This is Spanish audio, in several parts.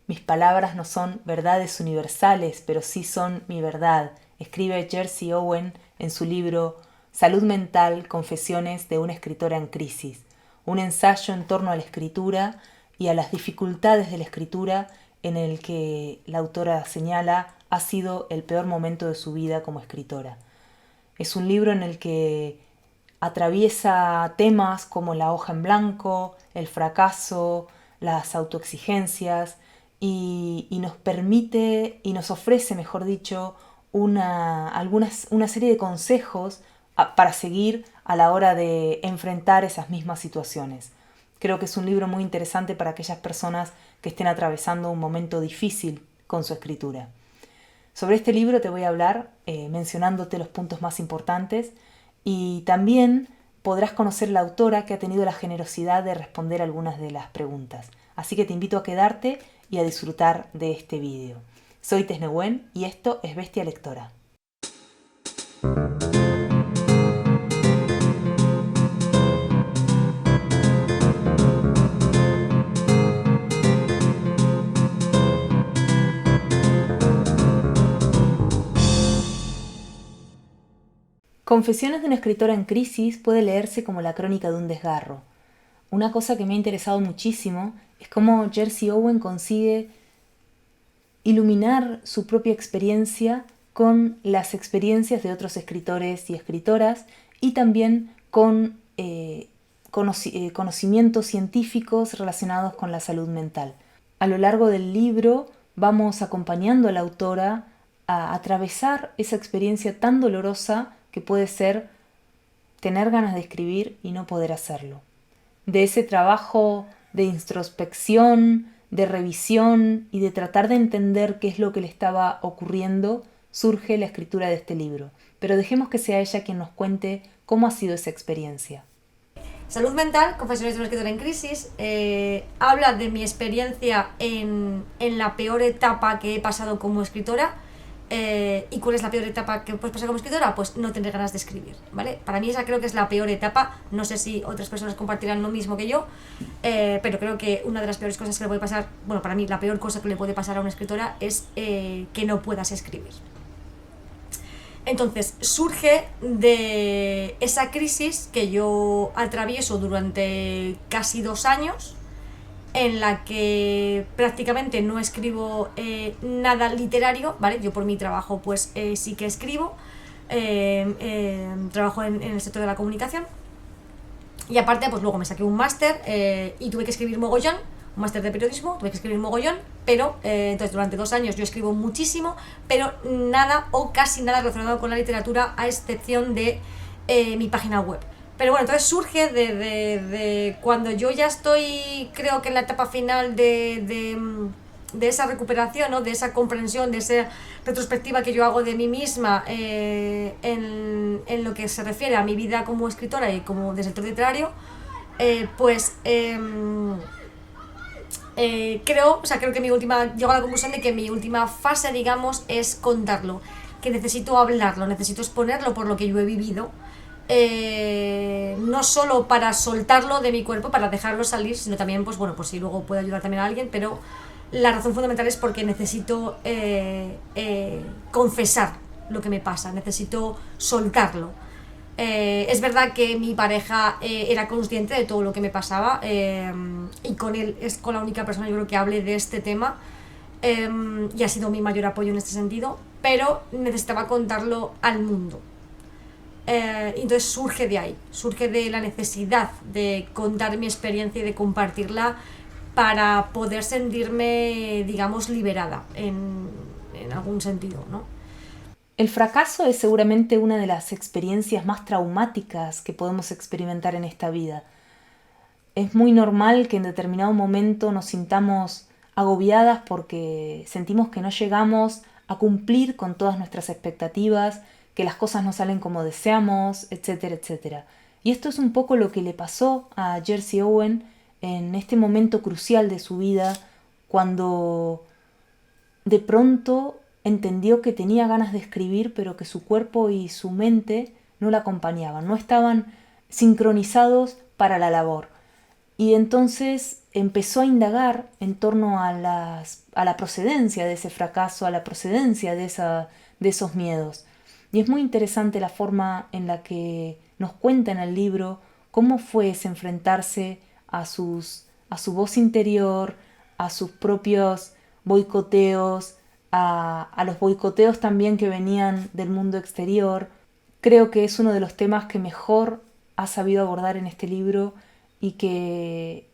Mis palabras no son verdades universales, pero sí son mi verdad, escribe Jersey Owen en su libro Salud Mental, Confesiones de una escritora en crisis, un ensayo en torno a la escritura y a las dificultades de la escritura en el que la autora señala ha sido el peor momento de su vida como escritora. Es un libro en el que atraviesa temas como la hoja en blanco, el fracaso, las autoexigencias y nos permite y nos ofrece, mejor dicho, una serie de consejos para seguir a la hora de enfrentar esas mismas situaciones. Creo que es un libro muy interesante para aquellas personas que estén atravesando un momento difícil con su escritura. Sobre este libro te voy a hablar mencionándote los puntos más importantes y también podrás conocer la autora que ha tenido la generosidad de responder algunas de las preguntas. Así que te invito a quedarte y a disfrutar de este vídeo. Soy Tesnehuen y esto es Bestia Lectora. Confesiones de una escritora en crisis puede leerse como la crónica de un desgarro. Una cosa que me ha interesado muchísimo es cómo Jersey Owen consigue iluminar su propia experiencia con las experiencias de otros escritores y escritoras y también con conocimientos científicos relacionados con la salud mental. A lo largo del libro vamos acompañando a la autora a atravesar esa experiencia tan dolorosa que puede ser tener ganas de escribir y no poder hacerlo. De ese trabajo de introspección, de revisión y de tratar de entender qué es lo que le estaba ocurriendo, surge la escritura de este libro. Pero dejemos que sea ella quien nos cuente cómo ha sido esa experiencia. Salud Mental, Confesiones de una escritora en crisis, habla de mi experiencia en la peor etapa que he pasado como escritora. ¿Y cuál es la peor etapa que puedes pasar como escritora? Pues no tener ganas de escribir, ¿vale? Para mí esa creo que es la peor etapa. No sé si otras personas compartirán lo mismo que yo, pero creo que una de las peores cosas que le puede pasar, bueno, para mí la peor cosa que le puede pasar a una escritora es que no puedas escribir. Entonces surge de esa crisis que yo atravieso durante casi 2 años, en la que prácticamente no escribo nada literario, ¿vale? Yo por mi trabajo pues sí que escribo, trabajo en el sector de la comunicación y aparte pues luego me saqué un máster y tuve que escribir mogollón, un máster de periodismo, tuve que escribir mogollón, pero entonces durante 2 años yo escribo muchísimo, pero nada o casi nada relacionado con la literatura a excepción de mi página web. Pero bueno, entonces surge de cuando yo ya estoy, creo que en la etapa final de esa recuperación, ¿no? De esa comprensión, de esa retrospectiva que yo hago de mí misma en lo que se refiere a mi vida como escritora y como del sector literario, creo que llego a la conclusión de que mi última fase, digamos, es contarlo, que necesito hablarlo, necesito exponerlo por lo que yo he vivido. No solo para soltarlo de mi cuerpo, para dejarlo salir, sino también, pues bueno, por si luego puede ayudar también a alguien, pero la razón fundamental es porque necesito confesar lo que me pasa, necesito soltarlo. Es verdad que mi pareja era consciente de todo lo que me pasaba y con él es con la única persona yo creo que hable de este tema y ha sido mi mayor apoyo en este sentido, pero necesitaba contarlo al mundo. Entonces surge de ahí, surge de la necesidad de contar mi experiencia y de compartirla para poder sentirme, digamos, liberada en algún sentido, ¿no? El fracaso es seguramente una de las experiencias más traumáticas que podemos experimentar en esta vida. Es muy normal que en determinado momento nos sintamos agobiadas porque sentimos que no llegamos a cumplir con todas nuestras expectativas, que las cosas no salen como deseamos, etcétera, etcétera. Y esto es un poco lo que le pasó a Jersey Owen en este momento crucial de su vida, cuando de pronto entendió que tenía ganas de escribir, pero que su cuerpo y su mente no la acompañaban, no estaban sincronizados para la labor. y entonces empezó a indagar en torno a la procedencia de ese fracaso, a la procedencia de esos miedos. Y es muy interesante la forma en la que nos cuenta en el libro cómo fue ese enfrentarse a su voz interior, a sus propios boicoteos, a los boicoteos también que venían del mundo exterior. Creo que es uno de los temas que mejor ha sabido abordar en este libro y que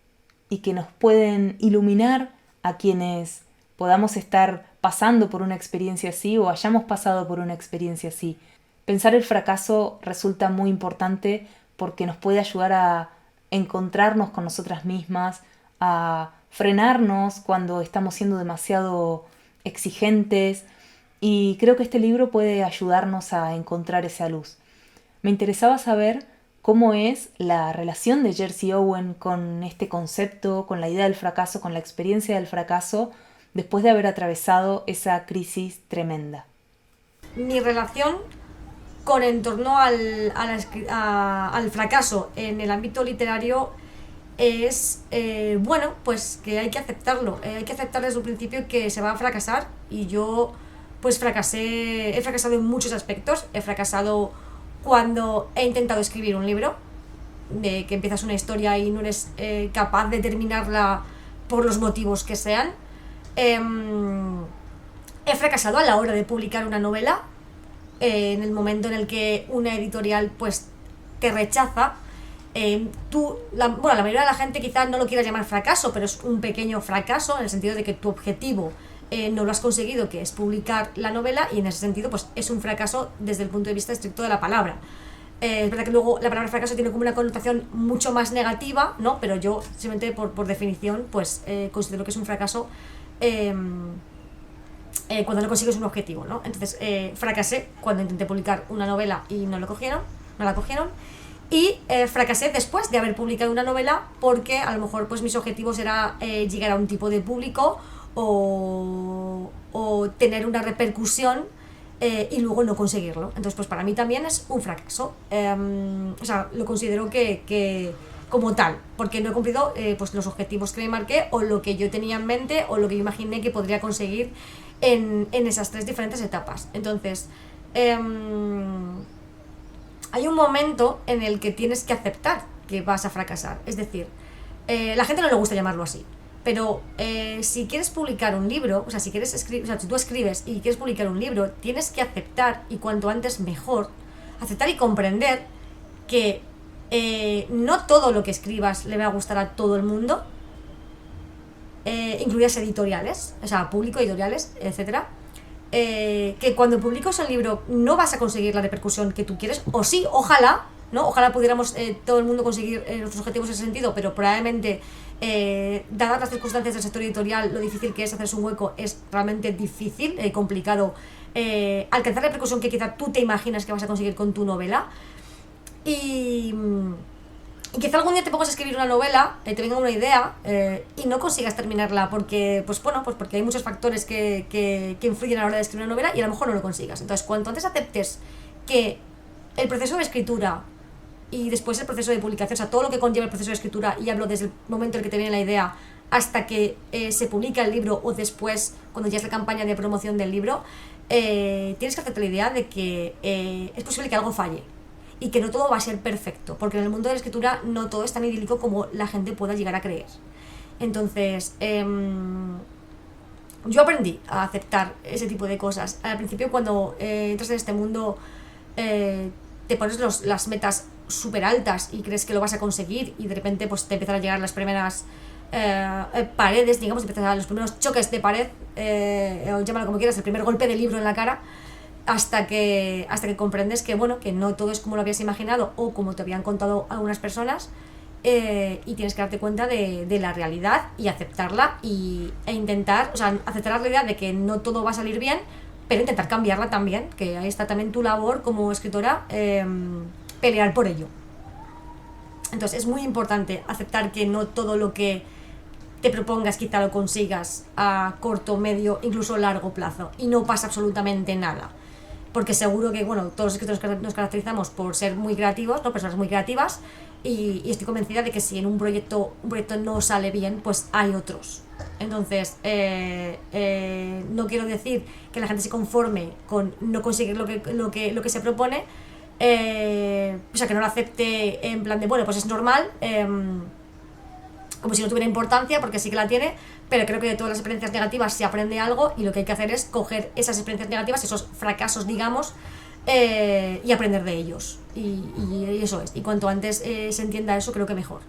nos pueden iluminar a quienes podamos estar pasando por una experiencia así o hayamos pasado por una experiencia así. Pensar el fracaso resulta muy importante porque nos puede ayudar a encontrarnos con nosotras mismas, a frenarnos cuando estamos siendo demasiado exigentes, y creo que este libro puede ayudarnos a encontrar esa luz. Me interesaba saber cómo es la relación de Jersey Owen con este concepto, con la idea del fracaso, con la experiencia del fracaso, después de haber atravesado esa crisis tremenda. Mi relación con en torno al fracaso en el ámbito literario es, bueno, pues que hay que aceptarlo. Hay que aceptar desde un principio que se va a fracasar, y yo pues he fracasado en muchos aspectos. He fracasado cuando he intentado escribir un libro, de que empiezas una historia y no eres capaz de terminarla por los motivos que sean. He fracasado a la hora de publicar una novela, en el momento en el que una editorial pues te rechaza. La mayoría de la gente quizás no lo quiera llamar fracaso, pero es un pequeño fracaso en el sentido de que tu objetivo no lo has conseguido, que es publicar la novela, y en ese sentido pues es un fracaso desde el punto de vista estricto de la palabra. Es verdad que luego la palabra fracaso tiene como una connotación mucho más negativa, ¿no? Pero yo simplemente por definición pues considero que es un fracaso cuando no consigues un objetivo, ¿no? Entonces fracasé cuando intenté publicar una novela y no la cogieron, y fracasé después de haber publicado una novela porque a lo mejor pues mis objetivos era llegar a un tipo de público o tener una repercusión, y luego no conseguirlo. Entonces pues para mí también es un fracaso. O sea, lo considero que como tal, porque no he cumplido pues los objetivos que me marqué, o lo que yo tenía en mente, o lo que yo imaginé que podría conseguir en esas 3 diferentes etapas. Entonces hay un momento en el que tienes que aceptar que vas a fracasar. Es decir, la gente no le gusta llamarlo así, pero si quieres publicar un libro, o sea, si tú escribes y quieres publicar un libro, tienes que aceptar, y cuanto antes mejor, aceptar y comprender que no todo lo que escribas le va a gustar a todo el mundo, incluidas editoriales, o sea, público, editoriales, etcétera. Que cuando publicas el libro no vas a conseguir la repercusión que tú quieres, o sí, ojalá, ¿no? Ojalá pudiéramos todo el mundo conseguir nuestros objetivos en ese sentido, pero probablemente, dadas las circunstancias del sector editorial, lo difícil que es hacerse un hueco es realmente difícil, complicado, alcanzar la repercusión que quizá tú te imaginas que vas a conseguir con tu novela. Y quizá algún día te pongas a escribir una novela, te venga una idea y no consigas terminarla porque, pues porque hay muchos factores que influyen a la hora de escribir una novela, y a lo mejor no lo consigas. Entonces, cuanto antes aceptes que el proceso de escritura y después el proceso de publicación, o sea, todo lo que conlleva el proceso de escritura, y hablo desde el momento en el que te viene la idea hasta que se publica el libro, o después, cuando ya es la campaña de promoción del libro, tienes que hacerte la idea de que es posible que algo falle y que no todo va a ser perfecto, porque en el mundo de la escritura no todo es tan idílico como la gente pueda llegar a creer. Entonces, yo aprendí a aceptar ese tipo de cosas. Al principio, cuando entras en este mundo, te pones las metas súper altas y crees que lo vas a conseguir, y de repente pues te empiezan a llegar las primeras paredes, digamos, empiezan a dar los primeros choques de pared, o llámalo como quieras, el primer golpe de libro en la cara, hasta que comprendes que, bueno, que no todo es como lo habías imaginado o como te habían contado algunas personas, y tienes que darte cuenta de la realidad y aceptarla, e intentar, o sea, aceptar la realidad de que no todo va a salir bien, pero intentar cambiarla también, que ahí está también tu labor como escritora, pelear por ello. Entonces es muy importante aceptar que no todo lo que te propongas quizá lo consigas a corto, medio, incluso largo plazo, y no pasa absolutamente nada. porque seguro que, bueno, todos los escritores nos caracterizamos por ser muy creativos, ¿no? Personas muy creativas, y estoy convencida de que si en un proyecto no sale bien, pues hay otros. Entonces, no quiero decir que la gente se conforme con no conseguir lo que se propone, o sea, que no lo acepte en plan de, bueno, pues es normal, como si no tuviera importancia, porque sí que la tiene, pero creo que de todas las experiencias negativas se aprende algo, y lo que hay que hacer es coger esas experiencias negativas, esos fracasos, digamos, y aprender de ellos. Y eso es. Y cuanto antes se entienda eso, creo que mejor.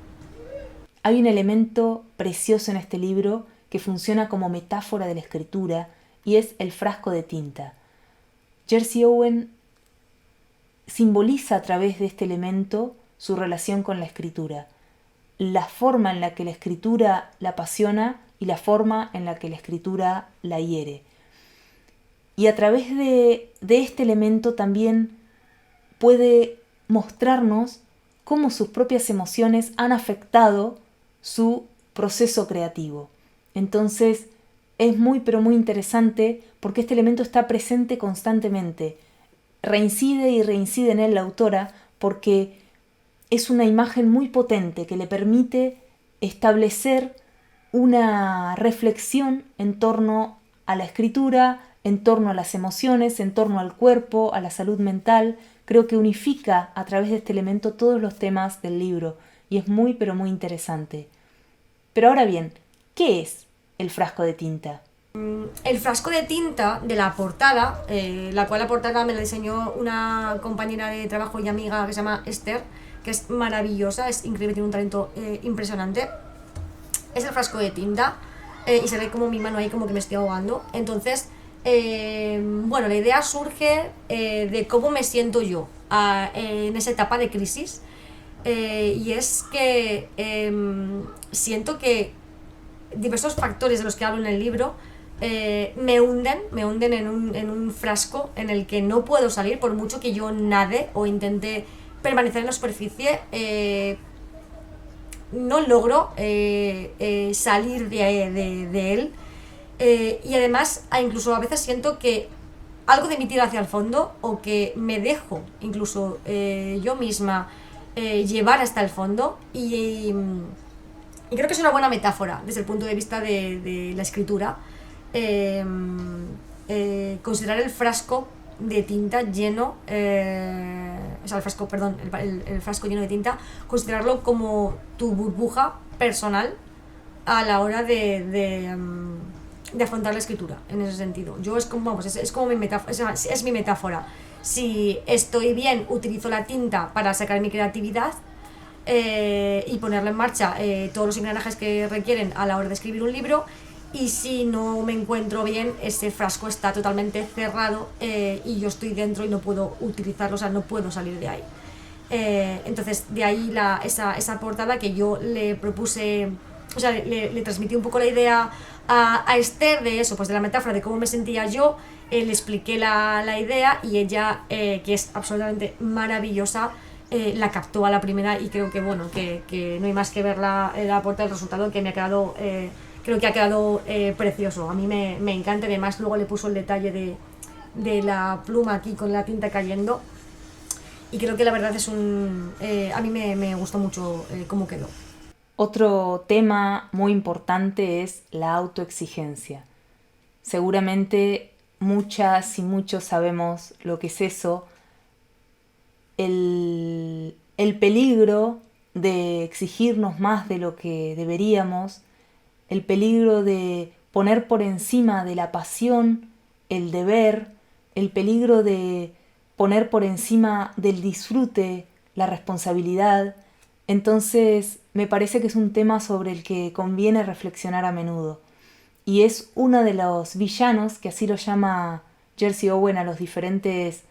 Hay un elemento precioso en este libro que funciona como metáfora de la escritura y es el frasco de tinta. Jersey Owen simboliza a través de este elemento su relación con la escritura, la forma en la que la escritura la apasiona y la forma en la que la escritura la hiere. Y a través de este elemento también puede mostrarnos cómo sus propias emociones han afectado su proceso creativo. Entonces es muy pero muy interesante porque este elemento está presente constantemente. Reincide y reincide en él la autora porque es una imagen muy potente que le permite establecer una reflexión en torno a la escritura, en torno a las emociones, en torno al cuerpo, a la salud mental. Creo que unifica a través de este elemento todos los temas del libro y es muy pero muy interesante. Pero ahora bien, ¿qué es el frasco de tinta? El frasco de tinta de la portada, la cual la portada me la diseñó una compañera de trabajo y amiga que se llama Esther, que es maravillosa, es increíble, tiene un talento impresionante. Es el frasco de tinta, y se ve como mi mano ahí como que me estoy ahogando. Entonces, bueno, la idea surge de cómo me siento yo en esa etapa de crisis, y es que siento que diversos factores de los que hablo en el libro me hunden en un frasco en el que no puedo salir por mucho que yo nade o intente permanecer en la superficie. No logro salir de él, y además incluso a veces siento que algo de mí tira hacia el fondo, o que me dejo incluso yo misma llevar hasta el fondo, y creo que es una buena metáfora desde el punto de vista de la escritura, considerar el frasco de tinta lleno, o sea, el frasco lleno de tinta, considerarlo como tu burbuja personal a la hora de afrontar la escritura, en ese sentido. Yo es como, vamos, es como mi metáfora, es mi metáfora. Si estoy bien, utilizo la tinta para sacar mi creatividad, y ponerla en marcha, todos los engranajes que requieren a la hora de escribir un libro. Y si no me encuentro bien, ese frasco está totalmente cerrado, y yo estoy dentro y no puedo utilizarlo, o sea, no puedo salir de ahí. Entonces, de ahí esa portada que yo le propuse, o sea, le transmití un poco la idea a Esther de eso, pues de la metáfora de cómo me sentía yo. Le expliqué la idea, y ella, que es absolutamente maravillosa, la captó a la primera, y creo que, bueno, que no hay más que ver la portada del resultado, que me ha quedado... creo que ha quedado precioso. A mí me encanta. Además, luego le puso el detalle de la pluma aquí con la tinta cayendo. Y creo que la verdad es a mí me gustó mucho cómo quedó. Otro tema muy importante es la autoexigencia. Seguramente muchas y muchos sabemos lo que es eso. El peligro de exigirnos más de lo que deberíamos, el peligro de poner por encima de la pasión el deber, el peligro de poner por encima del disfrute la responsabilidad. Entonces me parece que es un tema sobre el que conviene reflexionar a menudo. Y es uno de los villanos, que así lo llama Jersey Owen a los diferentes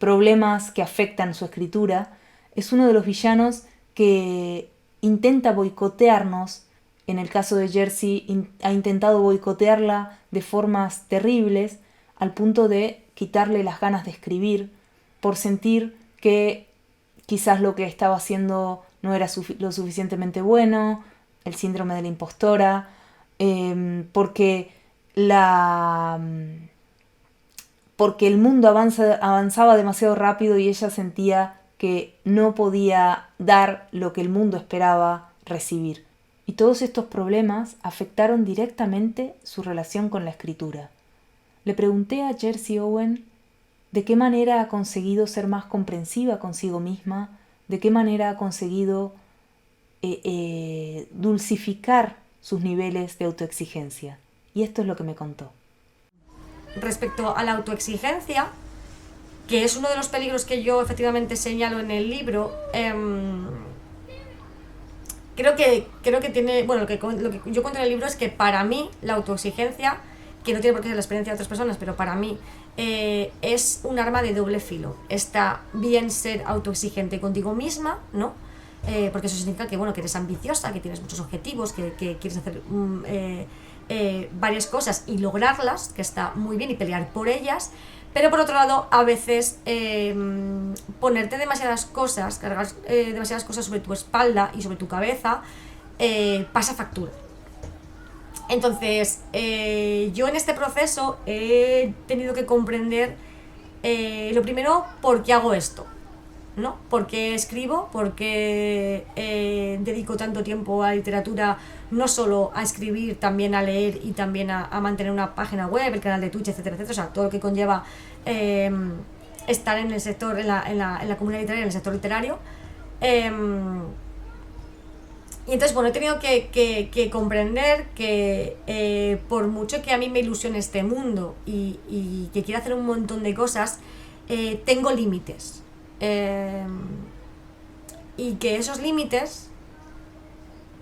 problemas que afectan su escritura, es uno de los villanos que intenta boicotearnos. En el caso de Jersey, ha intentado boicotearla de formas terribles, al punto de quitarle las ganas de escribir, por sentir que quizás lo que estaba haciendo no era lo suficientemente bueno, el síndrome de la impostora, porque porque el mundo avanzaba demasiado rápido y ella sentía que no podía dar lo que el mundo esperaba recibir. Y todos estos problemas afectaron directamente su relación con la escritura. Le pregunté a Jersey Owen de qué manera ha conseguido ser más comprensiva consigo misma, de qué manera ha conseguido dulcificar sus niveles de autoexigencia. Y esto es lo que me contó. Respecto a la autoexigencia, que es uno de los peligros que yo efectivamente señalo en el libro, creo que tiene, bueno, lo que yo cuento en el libro es que para mí la autoexigencia, que no tiene por qué ser la experiencia de otras personas, pero para mí es un arma de doble filo. Está bien ser autoexigente contigo misma, ¿no? Porque eso significa que, bueno, que eres ambiciosa, que tienes muchos objetivos, que quieres hacer varias cosas y lograrlas, que está muy bien, y pelear por ellas. Pero por otro lado, a veces ponerte demasiadas cosas, cargar demasiadas cosas sobre tu espalda y sobre tu cabeza, pasa factura. Entonces, yo en este proceso he tenido que comprender, lo primero, por qué hago esto, ¿no? ¿Por qué escribo? ¿Por qué dedico tanto tiempo a literatura? No solo a escribir, también a leer y también a mantener una página web, el canal de Twitch, etcétera, etcétera. O sea, todo lo que conlleva estar en el sector, en la comunidad literaria, en el sector literario. Y entonces, bueno, he tenido que comprender que por mucho que a mí me ilusione este mundo y que quiera hacer un montón de cosas, tengo límites. Y que esos límites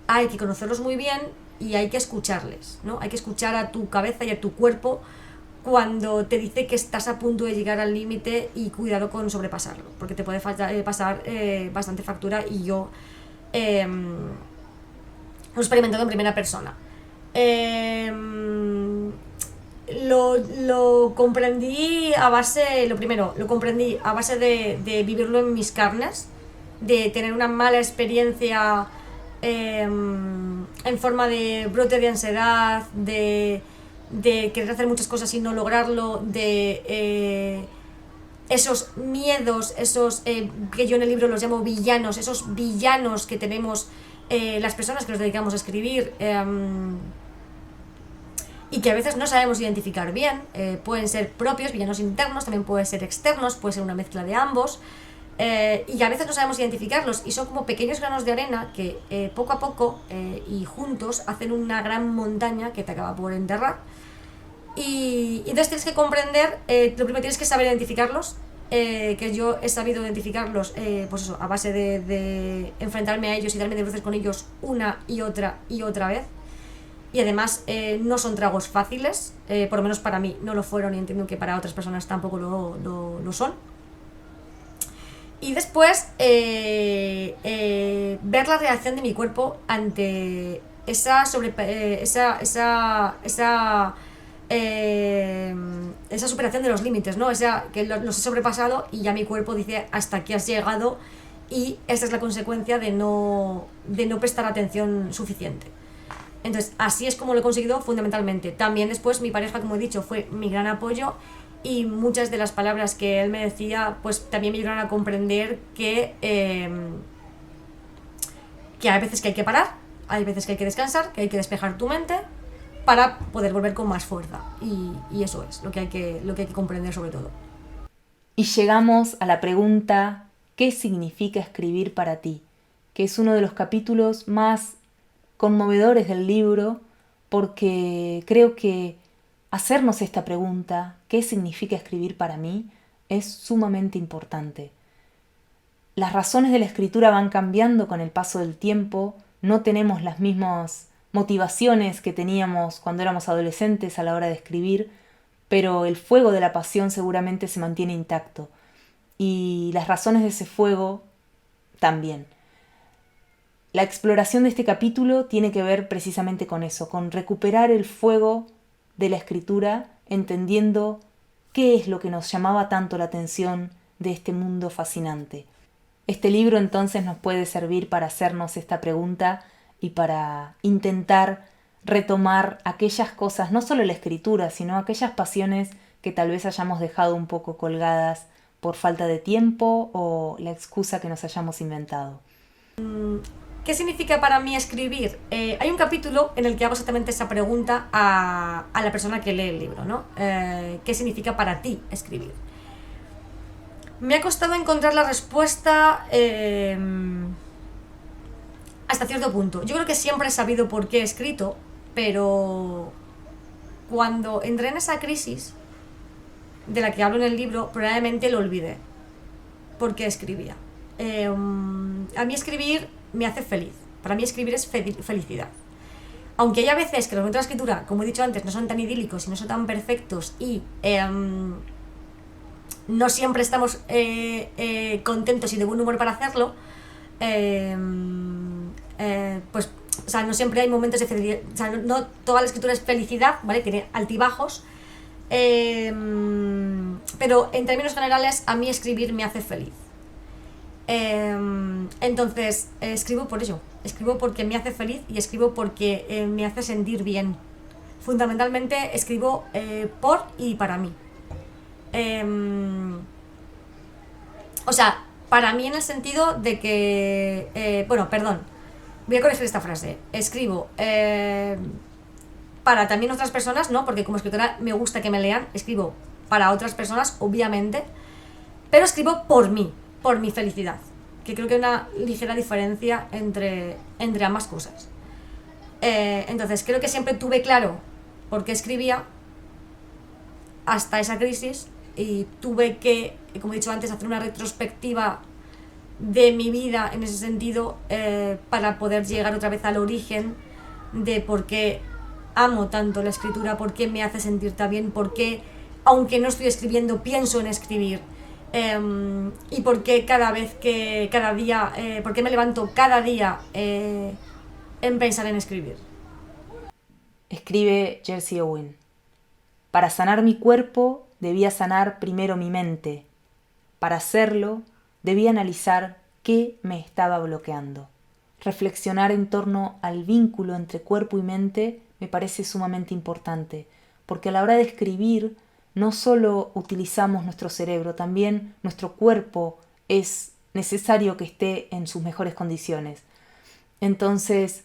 hay que conocerlos muy bien y hay que escucharles, ¿no? Hay que escuchar a tu cabeza y a tu cuerpo cuando te dice que estás a punto de llegar al límite, y cuidado con sobrepasarlo, porque te puede pasar bastante factura, y yo lo he experimentado en primera persona. Lo comprendí a base, lo comprendí a base de vivirlo en mis carnes, de tener una mala experiencia en forma de brote de ansiedad, de querer hacer muchas cosas y no lograrlo, de esos miedos, esos que yo en el libro los llamo villanos, esos villanos que tenemos las personas que nos dedicamos a escribir, y que a veces no sabemos identificar bien. Pueden ser propios, villanos internos, también pueden ser externos, puede ser una mezcla de ambos, y a veces no sabemos identificarlos, y son como pequeños granos de arena que poco a poco y juntos hacen una gran montaña que te acaba por enterrar. Y entonces tienes que comprender, lo primero tienes que saber identificarlos, que yo he sabido identificarlos, pues eso, a base de enfrentarme a ellos y darme de bruces con ellos una y otra vez. Y además no son tragos fáciles, por lo menos para mí no lo fueron, y entiendo que para otras personas tampoco lo son. Y después ver la reacción de mi cuerpo ante esa superación de los límites, ¿no? Que los he sobrepasado y ya mi cuerpo dice hasta aquí has llegado, y esa es la consecuencia de no prestar atención suficiente. Entonces, así es como lo he conseguido fundamentalmente. También después mi pareja, como he dicho, fue mi gran apoyo, y muchas de las palabras que él me decía pues también me ayudaron a comprender que hay veces que hay que parar, hay veces que hay que descansar, que hay que despejar tu mente para poder volver con más fuerza, y eso es lo que hay que comprender sobre todo. Y llegamos a la pregunta: ¿qué significa escribir para ti? Que es uno de los capítulos más conmovedores del libro, porque creo que hacernos esta pregunta, ¿qué significa escribir para mí?, es sumamente importante. Las razones de la escritura van cambiando con el paso del tiempo, no tenemos las mismas motivaciones que teníamos cuando éramos adolescentes a la hora de escribir, pero el fuego de la pasión seguramente se mantiene intacto, y las razones de ese fuego también. La exploración de este capítulo tiene que ver precisamente con eso, con recuperar el fuego de la escritura, entendiendo qué es lo que nos llamaba tanto la atención de este mundo fascinante. Este libro entonces nos puede servir para hacernos esta pregunta y para intentar retomar aquellas cosas, no solo la escritura, sino aquellas pasiones que tal vez hayamos dejado un poco colgadas por falta de tiempo o la excusa que nos hayamos inventado. ¿Qué significa para mí escribir? Hay un capítulo en el que hago exactamente esa pregunta a la persona que lee el libro, ¿no? ¿Qué significa para ti escribir? Me ha costado encontrar la respuesta hasta cierto punto. Yo creo que siempre he sabido por qué he escrito, pero cuando entré en esa crisis de la que hablo en el libro, probablemente lo olvidé por qué escribía. A mí escribir me hace feliz. Para mí escribir es felicidad. Aunque hay a veces que los momentos de la escritura, como he dicho antes, no son tan idílicos y no son tan perfectos y no siempre estamos contentos y de buen humor para hacerlo, pues, o sea, no siempre hay momentos de felicidad. O sea, no toda la escritura es felicidad, ¿vale? Tiene altibajos. Pero en términos generales, a mí escribir me hace feliz. Entonces, escribo por ello. Escribo porque me hace feliz y escribo porque me hace sentir bien. Fundamentalmente, escribo por y para mí. O sea, para mí en el sentido de que... bueno, perdón. Voy a corregir esta frase. Escribo para también otras personas, ¿no? Porque como escritora me gusta que me lean. Escribo para otras personas, obviamente. Pero escribo por mí, por mi felicidad. Que creo que hay una ligera diferencia entre ambas cosas. Entonces, creo que siempre tuve claro por qué escribía hasta esa crisis. Y tuve que, como he dicho antes, hacer una retrospectiva de mi vida en ese sentido para poder llegar otra vez al origen de por qué amo tanto la escritura, por qué me hace sentir tan bien, por qué, aunque no estoy escribiendo, pienso en escribir y por qué cada día, por qué me levanto cada día en pensar en escribir. Escribe Jersey Owen: para sanar mi cuerpo debía sanar primero mi mente. Para hacerlo debía analizar qué me estaba bloqueando. Reflexionar en torno al vínculo entre cuerpo y mente me parece sumamente importante, porque a la hora de escribir no solo utilizamos nuestro cerebro, también nuestro cuerpo es necesario que esté en sus mejores condiciones. Entonces,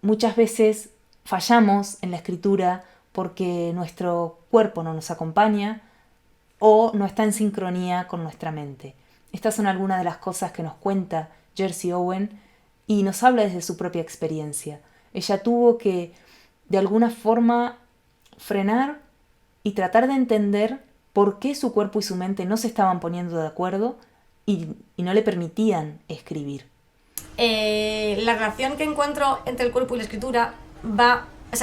muchas veces fallamos en la escritura porque nuestro cuerpo no nos acompaña o no está en sincronía con nuestra mente. Estas son algunas de las cosas que nos cuenta Jersey Owen y nos habla desde su propia experiencia. Ella tuvo que, de alguna forma, frenar y tratar de entender por qué su cuerpo y su mente no se estaban poniendo de acuerdo y no le permitían escribir. La relación que encuentro entre el cuerpo y la escritura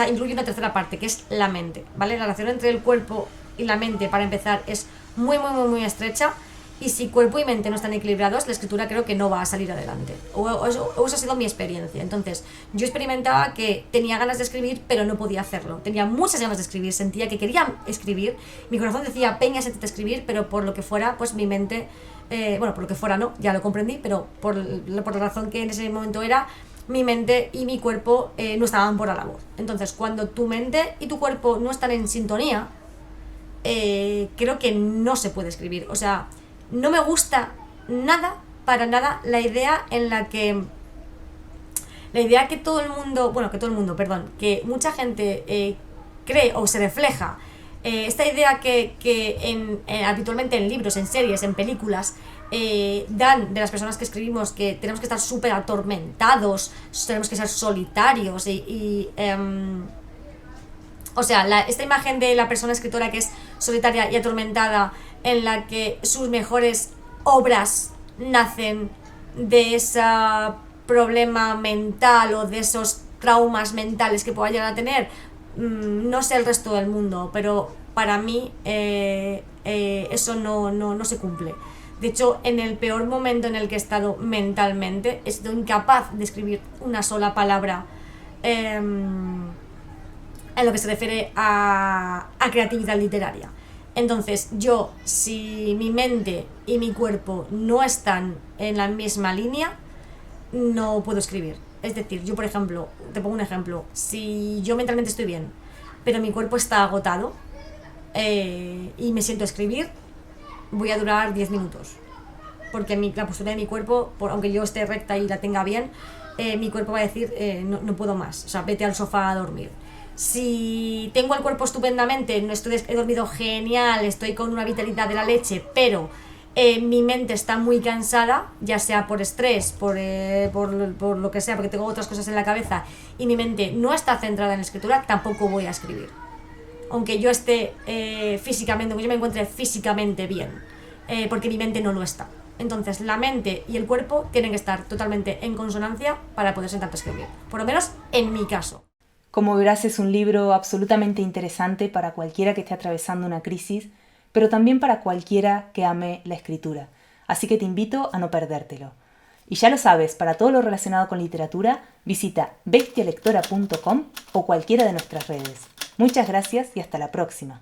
incluye una tercera parte, que es la mente, ¿vale? La relación entre el cuerpo y la mente, para empezar, es muy, muy, muy, muy estrecha. Y si cuerpo y mente no están equilibrados, la escritura creo que no va a salir adelante. O eso ha sido mi experiencia. Entonces, yo experimentaba que tenía ganas de escribir, pero no podía hacerlo. Tenía muchas ganas de escribir, sentía que quería escribir. Mi corazón decía, Peña, siéntate a escribir, pero por lo que fuera, pues mi mente... bueno, por lo que fuera no, ya lo comprendí, pero por la razón que en ese momento era, mi mente y mi cuerpo no estaban por la labor. Entonces, cuando tu mente y tu cuerpo no están en sintonía, creo que no se puede escribir. O sea... No me gusta nada, para nada, la idea que todo el mundo, que mucha gente cree o se refleja, esta idea que habitualmente en libros, en series, en películas, dan de las personas que escribimos, que tenemos que estar súper atormentados, tenemos que ser solitarios o sea, esta imagen de la persona escritora que es solitaria y atormentada, en la que sus mejores obras nacen de ese problema mental o de esos traumas mentales que pueda llegar a tener, no sé el resto del mundo, pero para mí eso no se cumple. De hecho, en el peor momento en el que he estado mentalmente, he sido incapaz de escribir una sola palabra en lo que se refiere a creatividad literaria. Entonces, si mi mente y mi cuerpo no están en la misma línea, no puedo escribir. Es decir, yo por ejemplo, te pongo un ejemplo, si yo mentalmente estoy bien, pero mi cuerpo está agotado y me siento a escribir, voy a durar 10 minutos. Porque la postura de mi cuerpo, aunque yo esté recta y la tenga bien, mi cuerpo va a decir, no puedo más, o sea, vete al sofá a dormir. Si tengo el cuerpo estupendamente, he dormido genial, estoy con una vitalidad de la leche, pero mi mente está muy cansada, ya sea por estrés, por lo que sea, porque tengo otras cosas en la cabeza, y mi mente no está centrada en la escritura, tampoco voy a escribir. Aunque yo esté físicamente, aunque yo me encuentre físicamente bien, porque mi mente no lo está. Entonces la mente y el cuerpo tienen que estar totalmente en consonancia para poder sentarte a escribir. Por lo menos en mi caso. Como verás, es un libro absolutamente interesante para cualquiera que esté atravesando una crisis, pero también para cualquiera que ame la escritura. Así que te invito a no perdértelo. Y ya lo sabes, para todo lo relacionado con literatura, visita bestialectora.com o cualquiera de nuestras redes. Muchas gracias y hasta la próxima.